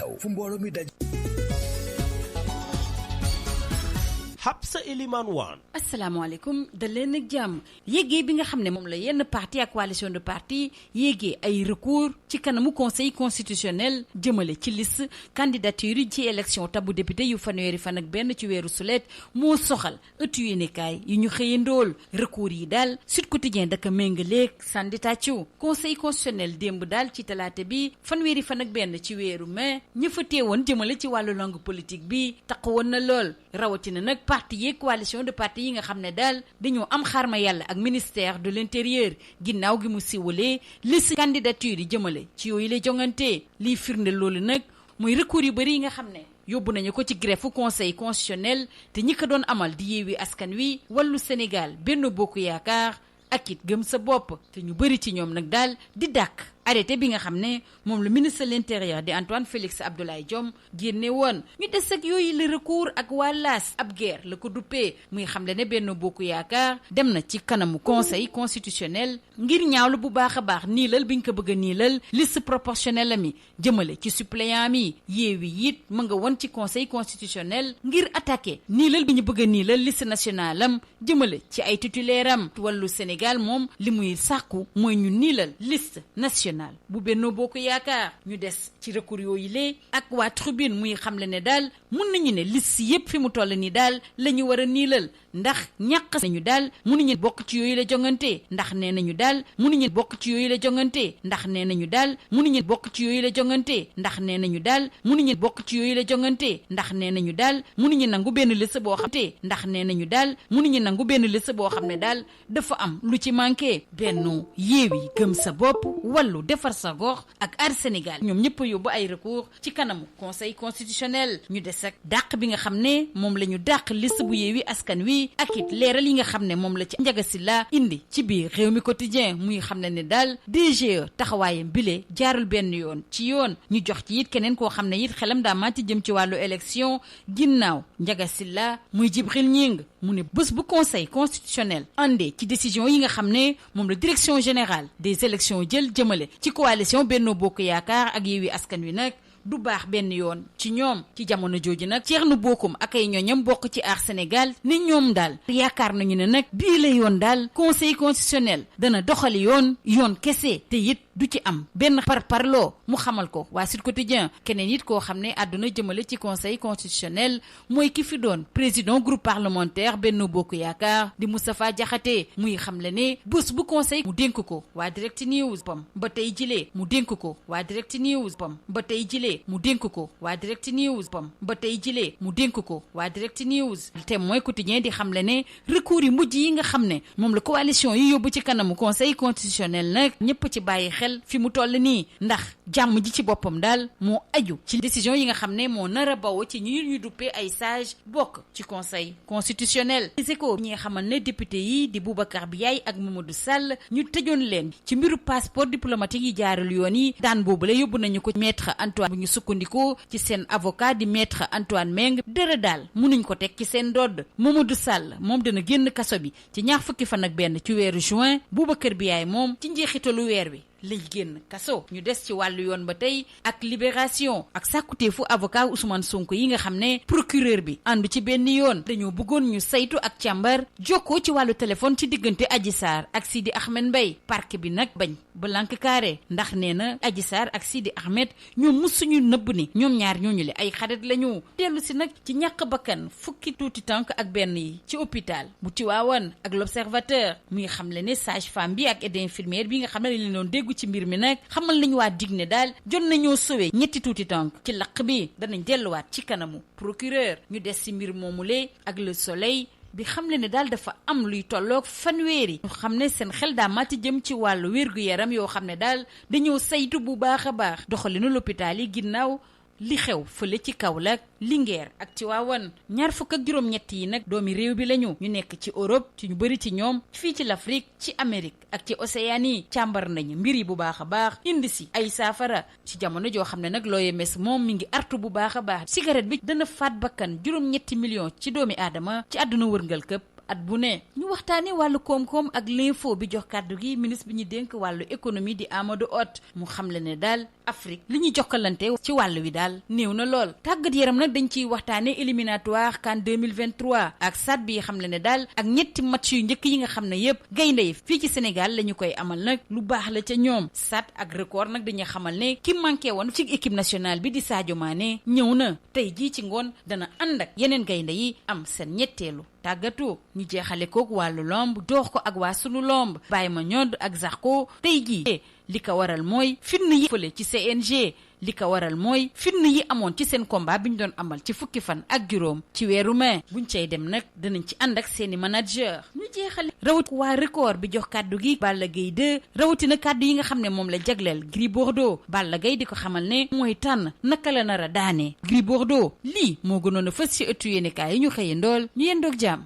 xew fu mbooloo mi daj. Habsa Eliman Wan. asalaamaaleykum da leen ak jàmm yéegee bi nga xam ne moom la yenn parti ak coalition de parti yéegee ay recours ci kanamu conseil constitutionnel jëmale ci liste candidature yi ci élection tabu député yu fanweeri fan ak benn ci weeru sulet moo soxal ëttu yéenekaay yi ñu xëyandool recours yi daal Sud Quotidien daka méngaleeg sandi tàccu conseil constitutionnel démb daal ci talaate bi fanweeri fan ak benn ci weeru mai ña fa teewoon jëmale ci wàllu langue politique bi taxawoon na lool rawatina nag parti yeeg coalition de parti yi nga xam ne daal dañoo am xarma yàlla ak ministère de l'intérieur ginnaaw gi mu siwalee liste candidature yi jëmale ci yooyu lay jongante liy firnde loolu nag mooy recours yu bëri yi nga xam ne yóbbu nañu ko ci greffe conseil constitutionnel te ñi ko doon amal di Yewwi Askan Wi Wallu Sénégal Benno Bokk Yaakaar ak it Gëm Sa Bopp te ñu bëri ci ñoom nag daal di dàkk arrêté bi nga xam ne moom le ministre de l'intérieur di Antoine Félix Abdoulaye Diome génne woon ñu des ak yooyu le recours ak wàllaas ab guerre la ko duppee muy xam ne Benno Bokk Yaakaar dem na ci kanamu conseil constitutionnel ngir ñaawlu bu baax a baax niilal biñ ko bëgg a niilal liste proportionnelle mi jëmale ci suppléant mi Yewwi it mu nga woon ci conseil constitutionnel ngir attaqué niilal bi ñu bëgg a niilal liste nationale am jëmale ci ay titulaire am Wallu Sénégal moom li muy sàkku mooy ñu niilal liste nationale bu Benno Bokk Yaakaar ñu des ci recours yooyu lee ak waa Tribune muy xamle ne daal mun nañu ne liste yépp fi mu toll nii daal la ñu war a niilal ndax ñàq nañu daal mënuñu bokk ci yooyu la jongante ndax nee nañu daal mënuñu bokk ci yooyu la jongante ndax nee nañu daal mënuñu bokk ci yooyu la jongante ndax nee nañu daal mënuñu bokk ci yooyu la jongante ndax nee nañu daal mënuñu nangu benn liste boo xam te ndax nee nañu daal mënuñu nangu benn liste boo xam ne daal dafa am lu ci manqué. Benno Yewwi Gëm Sa Bopp Wallu Defar Sa Gox ak Aar Sénégal ñoom ñëpp a yóbbu ay recours ci kanamu conseil constitutionnel ñu des ak dàq bi nga xam ne moom la ñu dàq liste bu Yewwi Askan Wi ak it leeral yi nga xam ne moom la ci Ndiaga Sylla indi ci biir Rewmi Quotidien muy xam ne daal DGE taxawaayam bile jaarul benn yoon ci yoon ñu jox ci it keneen koo xam ne it xelam daa màcc jëm ci wàllu élection ginnaaw Ndiaga Sylla muy Djibril Gning mu ne bés bu conseil constitutionnel andee ci décision yi nga xam ne moom la direction générale des élections jël jëmale ci coalition Benno Bokk Yaakaar ak Yewwi Askan Wi nag du baax benn yoon ci ñoom ci jamono jooju nag Thierno Bocoum ak ay ñooñam bokk ci Aar Sénégal ni ñoom daal yaakaar nañu ne nag bii la yoon daal conseil constitutionnel dana doxali yoon kese te it du ci am benn parloo mu xamal ko waa Sud Quotidien keneen it koo xam ne àdduna jëmale ci conseil constitutionnel mooy ki fi doon président groupe parlementaire Benno Bokk Yaakaar di Moustapha Diakhaté muy xamle ne bés bu conseil mu dénk ko waa Direct News pam ba tey jilee mu dénk ko waa Direct News pam ba tey jilee mu dénk ko waa Direct News pam ba tey jilee mu dénk ko waa Direct News te mooy quotidien di xamle ne recours yi mujj yi nga xam ne moom la coalition yi yóbbu ci kanamu conseil constitutionnel nag ñëpp ci bàyyi xel fi mu toll nii ndax jàmm ji ci boppam daal moo aju ci décision yi nga xam ne moo nar a bawoo ci ñu duppee ay sage bokk ci conseil constitutionnel. Les Échos ñi nga xamal ne député yi di Boubacar Biaye ak Mamadou Sall ñu tëjoon leen ci mbiru passeport diplomatique yi jaarul yoon yi daan boobule yóbbu nañu ko maître Antoine bu ñu sukkandikoo ci seen avocat di maître Antoine Meng dara daal munuñ ko teg ci seen dodd Mamadou Sall moom dana génn kaso bi ci ñaar fukki fan ak benn ci weeru juin Boubacar Biaye moom ci njeexitalu weer wi lay génn kaso ñu des ci wàllu yoon ba tey ak libération ak sàkkuteefu avocat Ousmane Sonko yi nga xam ne procureur bi àndu ci benn yoon dañoo bëggoon ñu saytu ak càmbar jokkoo ci wàllu téléphone ci diggante Adji Sarr ak Sidi Ahmed Mbaye parquet bi nag bañ ba lank carré ndax nee na Adji Sarr ak Sidi Ahmed ñoom musuñu nëbb ni ñoom ñaar ñooñu le ay xarit lañu dellu si nag ci ñàkk bakkan fukki tuuti tànk ak benn yi ci hôpital bu Tivaouane ak l'Observateur muy xam le ne sage femme bi ak aide infirmière bi nga xam ne dañ leen doon déggu ci mbir mi nag xamal nañu waa dig ne daal jot nañoo sowee ñetti tuuti tànk ci laq bi danañ delluwaat ci kanamu procureur ñu des ci mbir moomule ak Le Soleil bi xam le ne daal dafa am luy tolloog fanweeri ñu xam ne seen xel daa màcc jëm ci wàllu wér-gu-yaram yoo xam ne daal dañoo saytu bu baax a baax doxalinu l'hôpital yi ginnaaw li xew fële ci Kaolack Linguère ak Tivaouane ñaar fukk ak juróom-ñett yi nag doomi réew bi lañu ñu nekk ci Europe ci ñu bëri ci ñoom fii ci l'Afrique ci Amérique ak ci Océanie càmbar nañu mbir yi bu baax a baax indi si ay saafara ci jamono joo xam ne nag l'OMS moom mi ngi artu bu baax a baax cigarette bi dana faat bakkan juróom-ñetti millions ci doomi aadama ci àdduna wërngal këpp at bu ne ñu waxtaanee wàllu koom-koom ak l'info bi jox kàddu gi ministre bi ñu dénk wàllu économie di Amadou Hott mu xamle ne daal Afrique li ñu jokkalante ci wàll wi daal néew na lool. tàggat yaram nag dañ ciy waxtaane éliminatoire CAN 2023 ak SAD bi xam le ne daal ak ñetti match yu njëkk yi nga xam ne yëpp gaynde yi fii ci Sénégal la ñu koy amal nag lu baax la ca ñoom. SAD ak record nag dañuy xamal ne ki manqué woon ci équipe nationale bi di Sadio Mané ñëw na tey jii ci ngoon dana ànd ak yeneen gaynde yi am seen ñetteelu tàggatu. ñu jeexale kook wàllu lomb doox ko ak waa sunu lomb bàyyi ma ñodd ak Zarko tey jii li ko waral mooy fitna yi fële ci CNG li ko waral mooy fitna yi amoon ci seen combat bi ñu doon amal ci fukki fan ak juróom ci weeru mai buñ cay dem nag danañ ci ànd ak seeni manager. ñu jeexale rawati waa record bi jox kàddu gi Balla Gaye 2 rawatina kàddu yi nga xam ne moom la jagleel Gris Bordeaux. Balla Gaye di ko xamal ne mooy tànn naka la nar a daane Gris Bordeaux lii moo gënoon a fës ci ëttu yéenekaay yi ñu xëye ndool ñu yendoog jàmm.